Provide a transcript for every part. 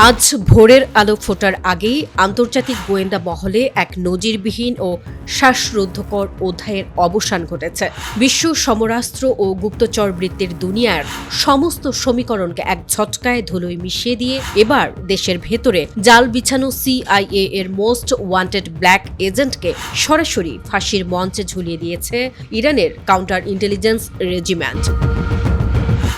আজ ভোরের আলো ফোটার আগেই আন্তর্জাতিক গোয়েন্দা মহলে এক নজিরবিহীন ও শ্বাসরুদ্ধকর অধ্যায়ের অবসান ঘটেছে। বিশ্ব সমরাস্ত্র ও গুপ্তচর বৃত্তির দুনিয়ার সমস্ত সমীকরণকে এক ঝটকায় ধুলোয় মিশিয়ে দিয়ে এবার দেশের ভেতরে জাল বিছানো CIA এর মোস্ট ওয়ান্টেড ব্ল্যাক এজেন্টকে সরাসরি ফাঁসির মঞ্চে ঝুলিয়ে দিয়েছে ইরানের কাউন্টার ইন্টেলিজেন্স রেজিমেন্ট।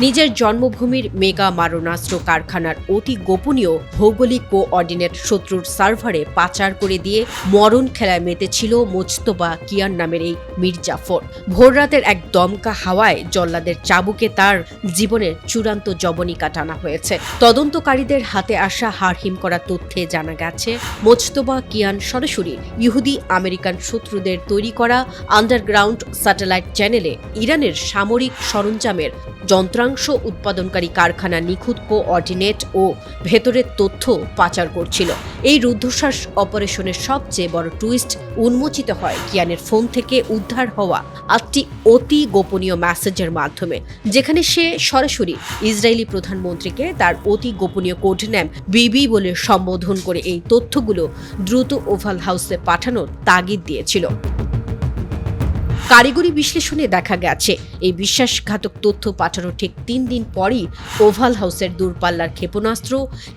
নিজের জন্মভূমির মেগা মারণাস্ত্র কারখানার অতি গোপনীয় ভৌগোলিক কোঅর্ডিনেট শত্রুর সার্ভারে পাচার করে দিয়ে মরণ খেলায় মেতেছিল মোজতবা কিয়ান নামের এই মীর জাফর। ভোররাতের এক দমকা হাওয়ায় জল্লাদের চাবুকে তার জীবনের চূড়ান্ত জবনিকা টানা হয়েছে। তদন্তকারীদের হাতে আসা হাড়হিম করা তথ্যে জানা গেছে মোজতবা কিয়ান সরাসরি ইহুদি আমেরিকান শত্রুদের তৈরি করা আন্ডারগ্রাউন্ড স্যাটেলাইট চ্যানেলে ইরানের সামরিক সরঞ্জামের যন্ত্রাংশ উৎপাদনকারী কারখানা নিখুঁত কোঅর্ডিনেট ও ভেতরের তথ্য পাচার করছিল। এই রুদ্ধশ্বাস অপারেশনের সবচেয়ে বড় টুইস্ট উন্মোচিত হয় কিয়ানের ফোন থেকে উদ্ধার হওয়া একটি অতি গোপনীয় মেসেজের মাধ্যমে, যেখানে সে সরাসরি ইসরায়েলি প্রধানমন্ত্রীকে তার অতি গোপনীয় কোড নেম বিবি বলে সম্বোধন করে এই তথ্যগুলো দ্রুত ওভাল হাউসে পাঠানোর তাগিদ দিয়েছিল। কারিগরি বিশ্লেষণে দেখা গেছে এই বিশ্বাসঘাতক তথ্য পাঠানোর ঠিক 3 দিন পরই ওভাল হাউসের দূরপাল্লার ক্ষেপণাস্ত্র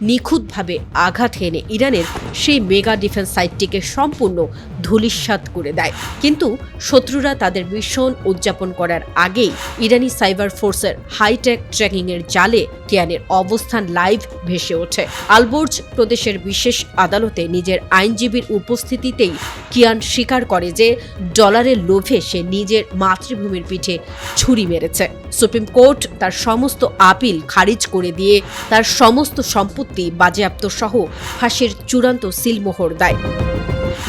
নিখুঁতভাবে আঘাত হেনে ইরানের সেই মেগা ডিফেন্স সাইটটিকে সম্পূর্ণ ধূলিসাৎ করে দেয়। কিন্তু শত্রুরা তাদের মিশন উদযাপন করার আগেই ইরানি সাইবার ফোর্সের হাইটেক ট্র্যাকিংয়ের জালে কিয়ানের অবস্থান লাইভ ভেসে ওঠে। আলবোর্জ প্রদেশের বিশেষ আদালতে নিজের আইনজীবীর উপস্থিতিতেই কিয়ান স্বীকার করে যে ডলারের লোভে সে নিজের মাতৃভূমির পিঠে ছুরি মেরেছে। সুপ্রিম কোর্ট তার সমস্ত আপিল খারিজ করে দিয়ে তার সমস্ত সম্পত্তি বাজেয়াপ্ত সহ ফাঁসির চূড়ান্ত সিলমোহর দেয়।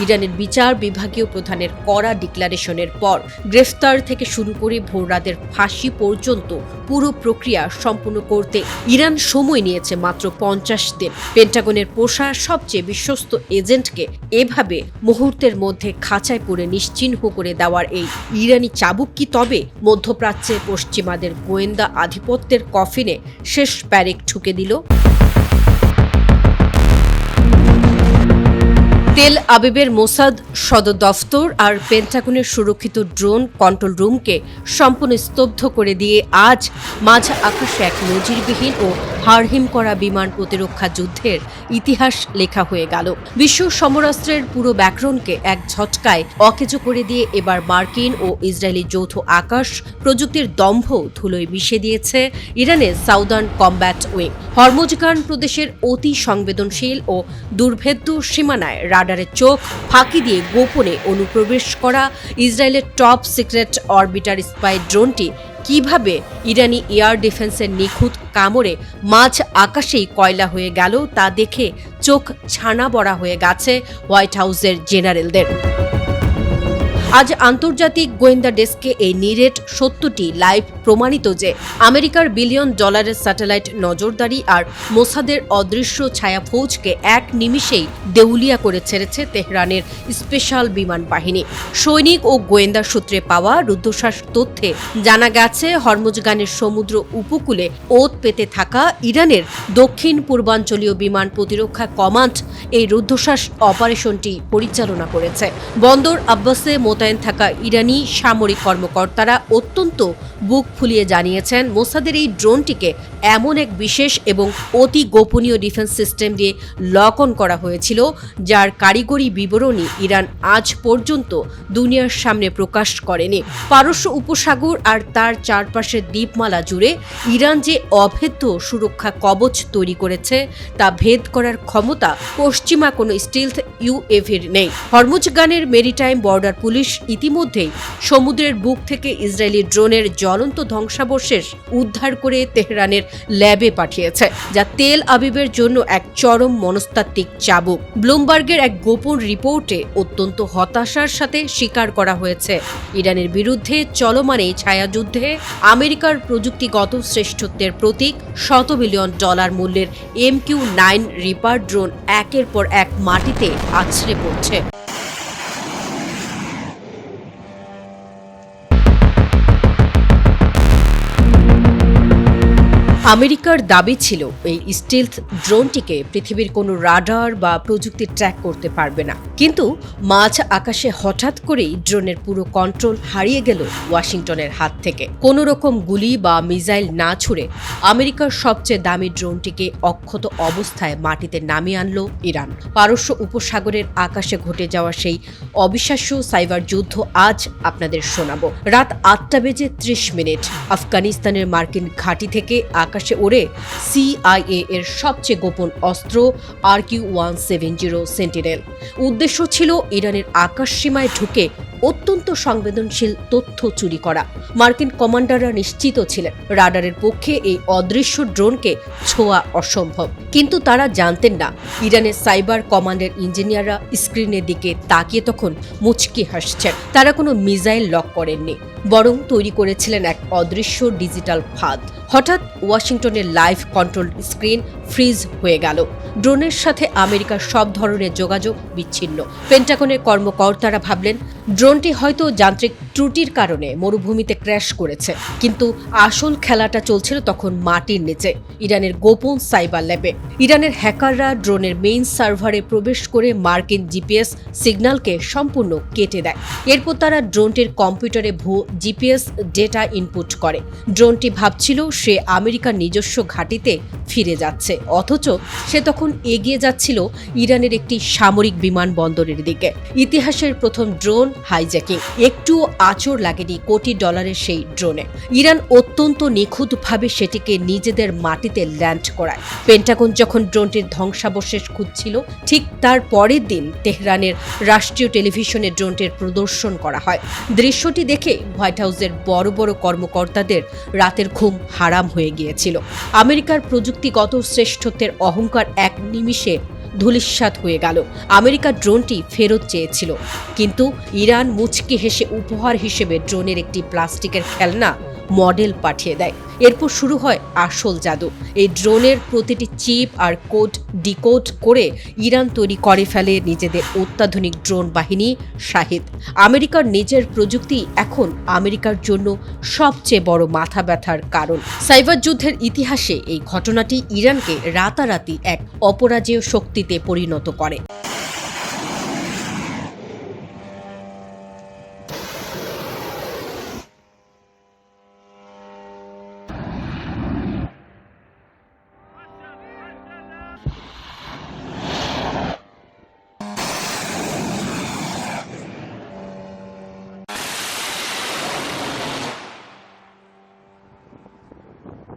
ইরানের বিচার বিভাগীয় প্রধানের কড়া ডিক্লারেশনের পর গ্রেফতার থেকে শুরু করে ভোররাতের ফাঁসি পর্যন্ত পুরো প্রক্রিয়া সম্পূর্ণ করতে ইরান সময় নিয়েছে মাত্র 50 দিন। পেন্টাগনের পোষা সবচেয়ে বিশ্বস্ত এজেন্টকে এভাবে মুহূর্তের মধ্যে খাঁচায় পুরে নিশ্চিহ্ন করে দেওয়ার এই ইরানি চাবুক কি তবে মধ্যপ্রাচ্যে পশ্চিমাদের গোয়েন্দা আধিপত্যের কফিনে শেষ প্যারেক ঠুকে দিল? তেল আবিবের মোসাদ সদর দফতর আর পেন্টাগনের সুরক্ষিত ড্রোন কন্ট্রোল রুমকে সম্পূর্ণ স্তব্ধ করে দিয়ে আজ মাঝ আকাশে এক নজিরবিহীন ও হাড়হিম করা বিমান প্রতিরক্ষা যুদ্ধের ইতিহাস লেখা হয়ে গেল। বিশ্ব সমরাস্ত্রের পুরো ব্যাকরণকে এক ঝটকায় অকেজো করে দিয়ে এবার মার্কিন ও ইসরায়েলি যৌথ আকাশ প্রযুক্তির দম্ভ ধুলোয় মিশে দিয়েছে ইরানের সাউদার্ন কমব্যাট উইং। হরমুজগান প্রদেশের অতি সংবেদনশীল ও দুর্ভেদ্য সীমানায় রাডারের চোখ ফাঁকি দিয়ে গোপনে অনুপ্রবেশ করা ইসরায়েলের টপ সিক্রেট অরবিটার স্পাই ড্রোনটি কিভাবে ইরানি এয়ার ডিফেন্সের নিখুঁত কামড়ে মাঝ আকাশেই কয়লা হয়ে গেল তা দেখে চোখ ছানা বড়া হয়ে গেছে হোয়াইট হাউসের জেনারেলদের। আজ আন্তর্জাতিক গোয়েন্দা ডেস্কে এই নিরেট সত্যটি লাইভ প্রমাণিত যে আমেরিকার বিলিয়ন ডলারের স্যাটেলাইট নজরদারি আর মোসাদের অদৃশ্য ছায়া ফৌজকে এক নিমিষেই দেউলিয়া করে ছেড়েছে তেহরানের স্পেশাল বিমান বাহিনী। সৈনিক ও গোয়েন্দা সূত্রে পাওয়া রুদ্ধশ্বাস তথ্যে জানা গেছে হরমুজগানের সমুদ্র উপকূলে ওত পেতে থাকা ইরানের দক্ষিণ পূর্বাঞ্চলীয় বিমান প্রতিরক্ষা কমান্ড এই রুদ্ধশ্বাস অপারেশনটি পরিচালনা করেছে। বন্দর আব্বাসে মোতায়েন থাকা ইরানি সামরিক কর্মকর্তারা অত্যন্ত বুক ফুলিয়ে জানিয়েছেন মোসাদের এই ড্রোনটিকে এমন এক বিশেষ এবং অতি গোপনীয় ডিফেন্স সিস্টেম দিয়ে লক অন করা হয়েছিল যার কারিগরি বিবরণী ইরান আজ পর্যন্ত দুনিয়ার সামনে প্রকাশ করেনি। পারস্য উপসাগর আর তার চারপাশের দ্বীপমালা জুড়ে ইরান যে অভেদ্য সুরক্ষা কবচ তৈরি করেছে তা ভেদ করার ক্ষমতা পশ্চিমা কোনো স্টিলথ UAVর নেই। হরমুজগানের মেরিটাইম বর্ডার পুলিশ ইতিমধ্যেই সমুদ্রের বুক থেকে ইসরায়েলি ড্রোনের জ্বলন্ত ধ্বংসাবশেষ উদ্ধার করে তেহরানের ল্যাবে পাঠিয়েছে, যা তেল আবিবের জন্য এক চরম মনস্তাত্ত্বিক চাবুক। ব্লুমবার্গের এক গোপন রিপোর্টে অত্যন্ত হতাশার সাথে স্বীকার করা হয়েছে ইরানের বিরুদ্ধে চলমান এই ছায়াযুদ্ধে আমেরিকার প্রযুক্তিগত শ্রেষ্ঠত্বের প্রতীক $100 বিলিয়ন মূল্যের MQ-9 রিপার ড্রোন একের পর এক মাটিতে আছড়ে পড়ছে। আমেরিকার দাবি ছিল এই স্টিলথ ড্রোনটিকে পৃথিবীর কোনো রাডার বা প্রযুক্তি ট্র্যাক করতে পারবে না, কিন্তু মাঝ আকাশে হঠাৎ করেই ড্রোনের পুরো কন্ট্রোল হারিয়ে গেল ওয়াশিংটনের হাত থেকে। কোনো রকম গুলি বা মিসাইল না ছুড়ে আমেরিকার সবচেয়ে দামি ড্রোনটিকে অক্ষত অবস্থায় মাটিতে নামিয়ে আনল ইরান। পারস্য উপসাগরের আকাশে ঘটে যাওয়া সেই অবিশ্বাস্য সাইবার যুদ্ধ আজ আপনাদের শোনাবো। রাত 8:30 আফগানিস্তানের মার্কিন ঘাঁটি থেকে আকাশে ওড়ে CIA এর সবচেয়ে গোপন অস্ত্র RQ-170 সেন্টিনেল। উদ্দেশ্য ছিল ইরানের আকাশ সীমায় ঢুকে অত্যন্ত সংবেদনশীল তথ্য চুরি করা। মার্কিন কমান্ডাররা নিশ্চিত ছিলেন রাডারের পক্ষে এই অদৃশ্য ড্রোনকে ছোঁয়া অসম্ভব, কিন্তু তারা জানতেন না ইরানের সাইবার কমান্ডের ইঞ্জিনিয়াররা স্ক্রিনের দিকে তাকিয়ে তখন মুচকি হাসছেন। তারা কোনো মিসাইল লক করেননি, বরং তৈরি করেছিলেন এক অদৃশ্য ডিজিটাল ফাঁদ। হঠাৎ ওয়াশিংটনের লাইভ কন্ট্রোল স্ক্রিন ফ্রিজ হয়ে গেল। ড্রোনের সাথে আমেরিকার সব ধরনের যোগাযোগ বিচ্ছিন্ন। পেন্টাগনের কর্মকর্তারা ভাবলেন ড্রোনটি হয়তো যান্ত্রিক ত্রুটির কারণে মরুভূমিতে ক্র্যাশ করেছে, কিন্তু আসল খেলাটা চলছিল তখন মাটির নিচে, ইরানের গোপন সাইবার ল্যাবে। ইরানের হ্যাকাররা ড্রোনের মেইন সার্ভারে প্রবেশ করে মার্কিন GPS সিগন্যালকে সম্পূর্ণ কেটে দেয়। এরপর তারা ড্রোনটির কম্পিউটারে ভুয়ো GPS ডেটা ইনপুট করে। ড্রোনটি ভাবছিল সে আমেরিকার নিজস্ব ঘাঁটিতে ফিরে যাচ্ছে, অথচ সে তখন এগিয়ে যাচ্ছিল ইরানের একটি সামরিক বিমানবন্দরের দিকে। ইতিহাসের প্রথম ড্রোন হাইজ্যাকিং। একটুও আঁচড় লাগেনি কোটি ডলারের সেই ড্রোনে। ইরান অত্যন্ত নিখুঁতভাবে সেটিকে নিজেদের মাটিতে ল্যান্ড করায়। পেন্টাগন যখন ড্রোনটির ধ্বংসাবশেষ খুঁজছিল, ঠিক তার পরের দিন তেহরানের রাষ্ট্রীয় টেলিভিশনে ড্রোনটির প্রদর্শন করা হয়। দৃশ্যটি দেখে হোয়াইট হাউসের বড় বড় কর্মকর্তাদের রাতের ঘুম হারাম হয়ে গিয়েছিল। আমেরিকার প্রযুক্তিগত শ্রেষ্ঠত্বের অহংকার এক নিমিষে ধূলিসাৎ হয়ে গেল। আমেরিকা ড্রোনটি ফেরত চেয়েছিল, কিন্তু ইরান মুচকি হেসে উপহার হিসেবে ড্রোনের একটি প্লাস্টিকের খেলনা মডেল পাঠিয়ে দেয়। এরপর শুরু হয় আসল জাদু। এই ড্রোনের প্রতিটি চিপ আর কোড ডিকোড করে ইরান তৈরি করে ফেলে নিজেদের অত্যাধুনিক ড্রোন বাহিনী শাহিদ। আমেরিকার নিজের প্রযুক্তি এখন আমেরিকার জন্য সবচেয়ে বড় মাথা ব্যথার কারণ। সাইবার যুদ্ধের ইতিহাসে এই ঘটনাটি ইরানকে রাতারাতি এক অপরাজেয় শক্তিতে পরিণত করে।